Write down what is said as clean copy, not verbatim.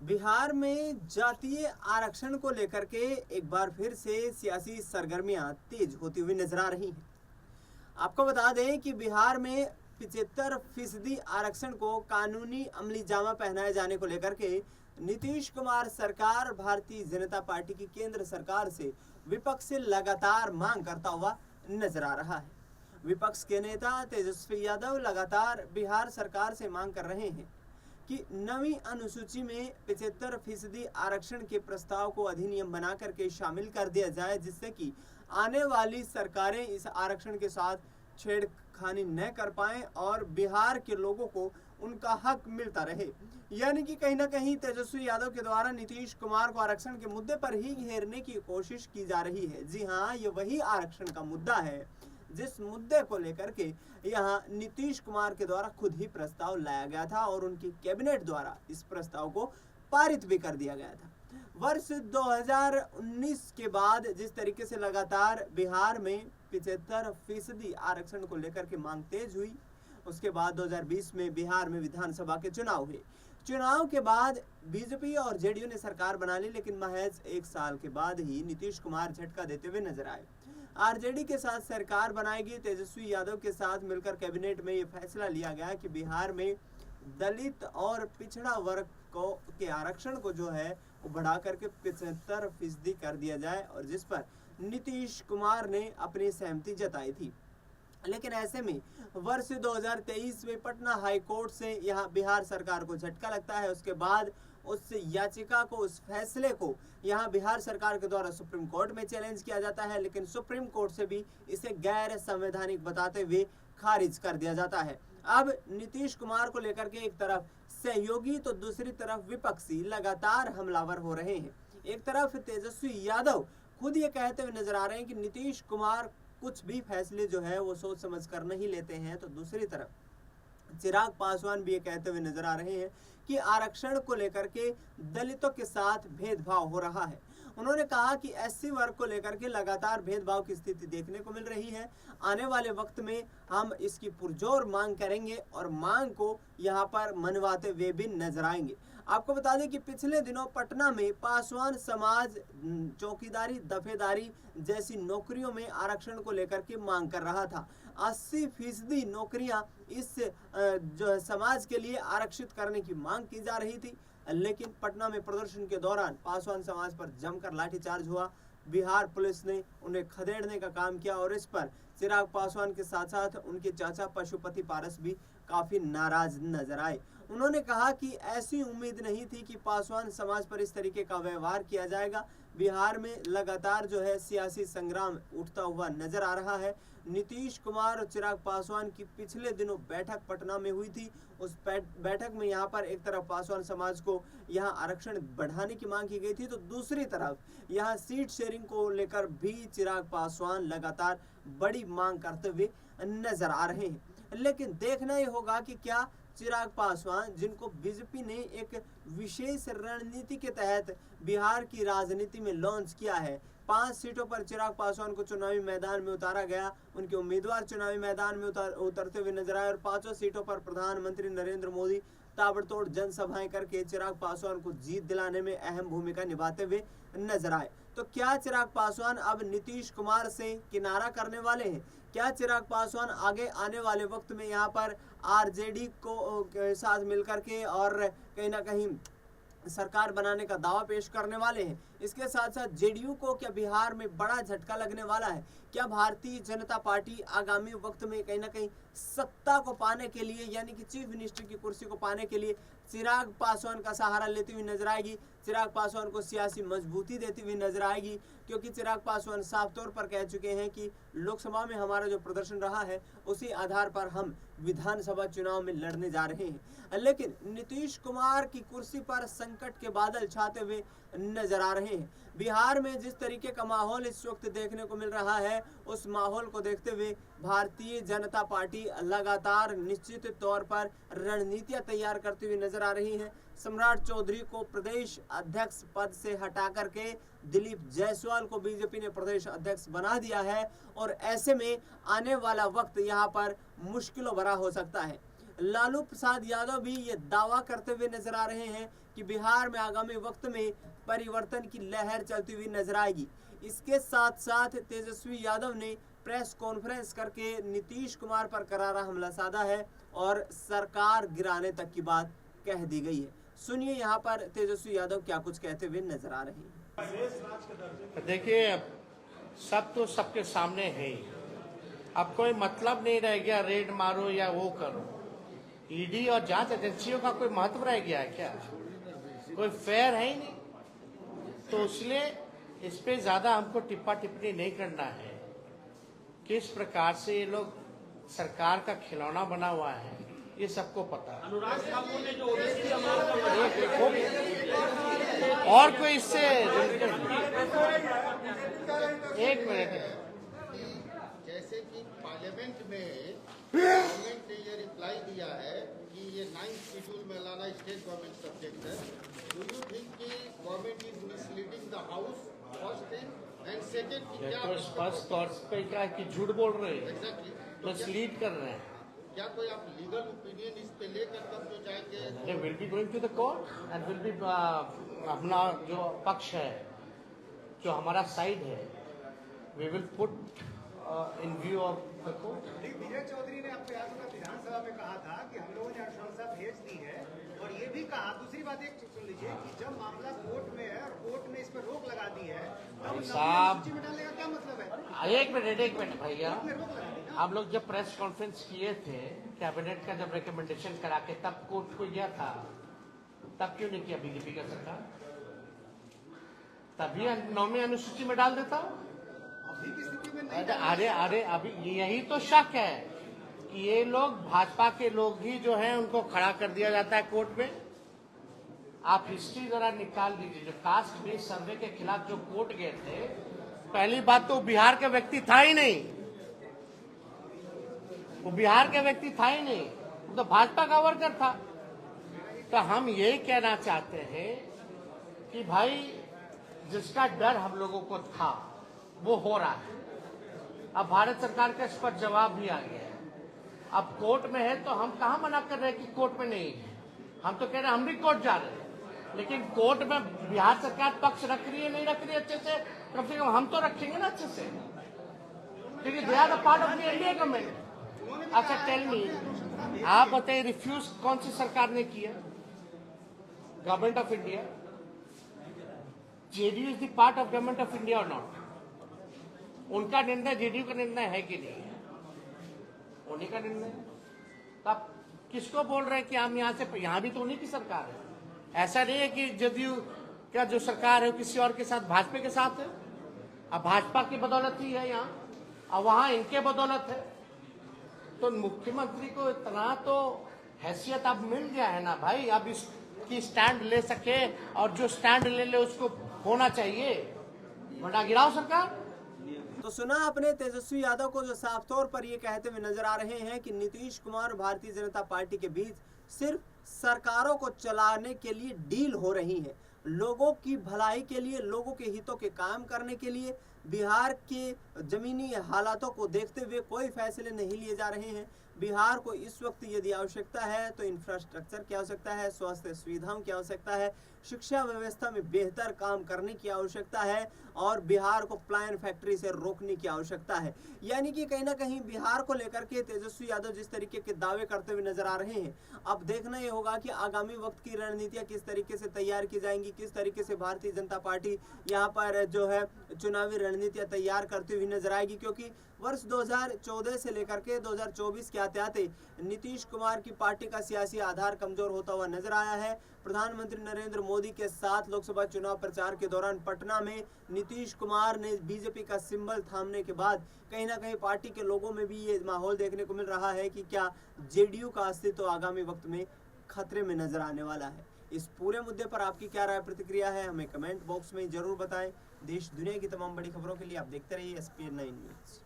बिहार में जातीय आरक्षण को लेकर के एक बार फिर से सियासी सरगर्मियां तेज होती हुई नजर आ रही हैं। आपको बता दें कि बिहार में 75% आरक्षण को कानूनी अमली जामा पहनाए जाने को लेकर के नीतीश कुमार सरकार भारतीय जनता पार्टी की केंद्र सरकार से विपक्ष से लगातार मांग करता हुआ नजर आ रहा है। विपक्ष के नेता तेजस्वी यादव लगातार बिहार सरकार से मांग कर रहे हैं कि नवीं अनुसूची में 75% आरक्षण के प्रस्ताव को अधिनियम बना करके शामिल कर दिया जाए, जिससे कि आने वाली सरकारें इस आरक्षण के साथ छेड़खानी न कर पाएं और बिहार के लोगों को उनका हक मिलता रहे। यानी कि कहीं ना कहीं तेजस्वी यादव के द्वारा नीतीश कुमार को आरक्षण के मुद्दे पर ही घेरने की कोशिश की जा रही है। जी हाँ, ये वही आरक्षण का मुद्दा है जिस मुद्दे को लेकर के यहाँ नीतीश कुमार के द्वारा खुद ही प्रस्ताव लाया गया था और उनकी कैबिनेट द्वारा इस प्रस्ताव को पारित भी कर दिया गया था। वर्ष 2019 के बाद जिस तरीके से लगातार बिहार में 75% आरक्षण को लेकर के मांग तेज हुई, उसके बाद 2020 में बिहार में विधानसभा के चुनाव हुए। चुनाव के बाद बीजेपी और जेडीयू ने सरकार बना ली, लेकिन महज एक साल के बाद ही नीतीश कुमार झटका देते हुए नजर आए। आरजेडी के साथ सरकार बनाएगी। तेजस्वी यादव के साथ मिलकर कैबिनेट में ये फैसला लिया गया कि बिहार में दलित और पिछड़ा वर्ग को के आरक्षण को जो है वो बढ़ा करके 75% कर दिया जाए, और जिस पर नीतीश कुमार ने अपनी सहमति जताई थी। लेकिन ऐसे में वर्ष 2023 में पटना हाई कोर्ट से यहाँ बिहार सरकार को झटका लगता है। उसके बाद उस याचिका को, उस फैसले को यहाँ बिहार सरकार के द्वारा सुप्रीम कोर्ट में चैलेंज किया जाता है, लेकिन सुप्रीम कोर्ट से भी इसे गैर संवैधानिक बताते हुए खारिज कर दिया जाता है। अब नीतीश कुमार को लेकर के एक तरफ सहयोगी तो दूसरी तरफ विपक्षी लगातार हमलावर हो रहे हैं। एक तरफ तेजस्वी यादव खुद ये कहते हुए नजर आ रहे हैं कि नीतीश कुमार कुछ भी फैसले जो है वो सोच समझ कर नहीं लेते हैं, तो दूसरी तरफ चिराग पासवान भी ये कहते हुए नजर आ रहे हैं कि आरक्षण को लेकर के दलितों के साथ भेदभाव हो रहा है। उन्होंने कहा कि एससी वर्ग को लेकर के लगातार भेदभाव की स्थिति देखने को मिल रही है। आने वाले वक्त में हम इसकी पुरजोर मांग करेंगे और मांग को यहाँ पर मनवाते हुए भी नजर आएंगे। आपको बता दें कि पिछले दिनों पटना में पासवान समाज चौकीदारी, दफेदारी जैसी नौकरियों में आरक्षण को लेकर के मांग कर रहा था। 80% नौकरियां इस जो है समाज के लिए आरक्षित करने की मांग की जा रही थी, लेकिन पटना में प्रदर्शन के दौरान पासवान समाज पर जमकर लाठीचार्ज हुआ। बिहार पुलिस ने उन्हें खदेड़ने का काम किया और इस पर चिराग पासवान के साथ साथ उनके चाचा पशुपति पारस भी काफी नाराज नजर आए। उन्होंने कहा कि ऐसी उम्मीद नहीं थी कि पासवान समाज पर इस तरीके का व्यवहार किया जाएगा। बिहार में लगातार जो है सियासी संग्राम उठता हुआ नजर आ रहा है। नीतीश कुमार और चिराग पासवान की पिछले दिनों बैठक पटना में हुई थी। उस बैठक में यहाँ पर एक तरफ पासवान समाज को यहाँ आरक्षण बढ़ाने की मांग की गई थी, तो दूसरी तरफ यहाँ सीट शेयरिंग को लेकर भी चिराग पासवान लगातार बड़ी मांग करते हुए नजर आ रहे हैं। लेकिन देखना ही होगा कि क्या चिराग पासवान, जिनको बीजेपी ने एक विशेष रणनीति के तहत बिहार की राजनीति में लॉन्च किया है, 5 सीटों पर चिराग पासवान को चुनावी मैदान में उतारा गया, उनके उम्मीदवार चुनावी मैदान में उतरते हुए नजर आए और 5 सीटों पर प्रधानमंत्री नरेंद्र मोदी ताबड़तोड़ जनसभाएं करके चिराग पासवान को जीत दिलाने में अहम भूमिका निभाते हुए नजर आए। तो क्या चिराग पासवान अब नीतीश कुमार से किनारा करने वाले हैं? क्या चिराग पासवान आगे आने वाले वक्त में यहाँ पर आरजेडी को के साथ मिलकर के और कहीं ना कहीं सरकार बनाने का दावा पेश करने वाले हैं? इसके साथ साथ जेडीयू को क्या बिहार में बड़ा झटका लगने वाला है? क्या भारतीय जनता पार्टी आगामी वक्त में कहीं ना कहीं सत्ता को पाने के लिए, यानी कि चीफ मिनिस्टर की कुर्सी को पाने के लिए चिराग पासवान का सहारा लेती हुई नजर आएगी? चिराग पासवान को सियासी मजबूती देती हुई नजर आएगी, क्योंकि चिराग पासवान साफ तौर पर कह चुके हैं कि लोकसभा में हमारा जो प्रदर्शन रहा है उसी आधार पर हम विधानसभा चुनाव में लड़ने जा रहे हैं। लेकिन नीतीश कुमार की कुर्सी पर संकट के बादल छाते हुए नजर आ रहे हैं। बिहार में जिस तरीके का माहौल इस वक्त देखने को मिल रहा है, उस माहौल को देखते हुए भारतीय जनता पार्टी लगातार निश्चित तौर पर रणनीतियां तैयार करती हुई नजर आ रही है। सम्राट चौधरी को प्रदेश अध्यक्ष पद से हटा करके दिलीप जायसवाल को बीजेपी ने प्रदेश अध्यक्ष बना दिया है और ऐसे में आने वाला वक्त यहाँ पर मुश्किलों भरा हो सकता है। लालू प्रसाद यादव भी ये दावा करते हुए नजर आ रहे हैं कि बिहार में आगामी वक्त में परिवर्तन की लहर चलती हुई नजर आएगी। इसके साथ साथ तेजस्वी यादव ने प्रेस कॉन्फ्रेंस करके नीतीश कुमार पर करारा हमला साधा है और सरकार गिराने तक की बात कह दी गई है। सुनिए यहाँ पर तेजस्वी यादव क्या कुछ कहते हुए नजर आ रहे हैं। देखिए, सब तो सबके सामने है ही। अब कोई मतलब नहीं रह गया रेड मारो या वो करो। ईडी और जांच एजेंसियों का कोई महत्व रह गया है क्या? कोई फेयर है ही नहीं। तो इसलिए इस पे ज्यादा हमको टिप्पा टिप्पणी नहीं करना है। किस प्रकार से ये लोग सरकार का खिलौना बना हुआ है ये सबको पता है। अनुराग ठाकुर ने जो ओबीसी और कोई इससे एक मिनट, जैसे कि पार्लियामेंट में गवर्नमेंट ने ये रिप्लाई दिया है कि ये 9th शेड्यूल में लाना स्टेट गवर्नमेंट सब्जेक्ट है। डू यू थिंक कि government is misleading the house? First thing and second कि क्या तो स्पष्ट तौर पे क्या है कि झूठ बोल रहे हैं, एग्जैक्टली मिसलीड कर रहे हैं। क्या कोई आप लीगल ओपिनियन इस पे लेकर तब जो जाएंगे? They will be going to the court and will be अपना जो पक्ष है, जो हमारा साइड है, we will put in view of the court. विजय चौधरी ने आपको याद होगा विधानसभा में कहा था कि हम लोगों ने अनुशंसा भेज दी है, और ये भी कहा, दूसरी बात एक सुन लीजिए कि जब मामला कोर्ट में है और कोर्ट ने इस पर रोक लगा दी है, तब साहब, सूची में डालने का क्या मतलब है? एक मिनट भैया, रोक लगा दी ना। हम लोग जब प्रेस कॉन्फ्रेंस किए थे कैबिनेट का, जब रिकमेंडेशन करा के तब कोर्ट को गया था, तब क्यों नहीं किया बीजेपी का सरकार? तभी 9वीं अनुसूची में डाल देता। अभी की स्थिति में नहीं। अरे अभी यही तो शक है कि ये लोग भाजपा के लोग ही जो हैं उनको खड़ा कर दिया जाता है कोर्ट में। आप हिस्ट्री जरा निकाल दीजिए, जो कास्ट बेस्ड सर्वे के खिलाफ जो कोर्ट गए थे, पहली बात तो बिहार का व्यक्ति था ही नहीं, वो बिहार का व्यक्ति था ही नहीं, वो तो भाजपा का वर्कर था। तो हम यही कहना चाहते हैं कि भाई जिसका डर हम लोगों को था वो हो रहा है। अब भारत सरकार का इस पर जवाब भी आ गया है। अब कोर्ट में है तो हम कहाँ मना कर रहे हैं कि कोर्ट में नहीं है। हम तो कह रहे हैं हम भी कोर्ट जा रहे हैं, लेकिन कोर्ट में बिहार सरकार पक्ष रख रही है नहीं रख रही है अच्छे से, कम से कम हम तो रखेंगे ना अच्छे से, क्योंकि they are the part of the NDA government. अच्छा टेल मी, आप बताइए रिफ्यूज कौन सी सरकार ने किया? Government of India. JDU is the part of government of India और नॉट? उनका निर्णय जेडीयू का निर्णय है कि नहीं है? उन्हीं का निर्णय। तो आप किसको बोल रहे हैं कि हम यहाँ से, यहाँ भी तो उन्हीं की सरकार है। ऐसा नहीं है कि जेडीयू क्या जो सरकार है किसी और के साथ, भाजपा के साथ है। अब भाजपा की बदौलत ही है यहाँ, और वहां इनके बदौलत है। तो मुख्यमंत्री को इतना तो हैसियत अब मिल गया है ना भाई, अब इसकी स्टैंड ले सके, और जो स्टैंड ले उसको होना चाहिए, वरना गिराओ सरकार। तो सुना आपने तेजस्वी यादव को, जो साफ तौर पर ये कहते हुए नजर आ रहे हैं कि नीतीश कुमार और भारतीय जनता पार्टी के बीच सिर्फ सरकारों को चलाने के लिए डील हो रही है, लोगों की भलाई के लिए, लोगों के हितों के काम करने के लिए बिहार के जमीनी हालातों को देखते हुए कोई फैसले नहीं लिए जा रहे हैं। बिहार को इस वक्त यदि आवश्यकता है तो इंफ्रास्ट्रक्चर की आवश्यकता है, स्वास्थ्य सुविधाओं की आवश्यकता है, शिक्षा व्यवस्था में बेहतर काम करने की आवश्यकता है, और बिहार को प्लायन फैक्ट्री से रोकने की आवश्यकता है। यानी कि कहीं ना कहीं बिहार को लेकर के तेजस्वी यादव जिस तरीके के दावे करते हुए नजर आ रहे हैं, अब देखना ये होगा कि आगामी वक्त की रणनीतियां किस तरीके से तैयार की जाएंगी, किस तरीके से भारतीय जनता पार्टी यहाँ पर जो है चुनावी रणनीतियां तैयार करती हुई नजर आएगी। क्योंकि वर्ष 2014 से लेकर के 2024 के आते नीतीश कुमार की पार्टी का सियासी आधार कमजोर होता हुआ नजर आया है। प्रधानमंत्री नरेंद्र मोदी के साथ लोकसभा चुनाव प्रचार के दौरान पटना में नीतीश कुमार ने बीजेपी का सिंबल थामने के बाद कहीं ना कहीं पार्टी के लोगों में भी ये माहौल देखने को मिल रहा है कि क्या जेडीयू का अस्तित्व आगामी वक्त में खतरे में नजर आने वाला है। इस पूरे मुद्दे पर आपकी क्या राय प्रतिक्रिया है, हमें कमेंट बॉक्स में जरूर बताएं। देश दुनिया की तमाम बड़ी खबरों के लिए आप देखते रहिए SPN 9 न्यूज़।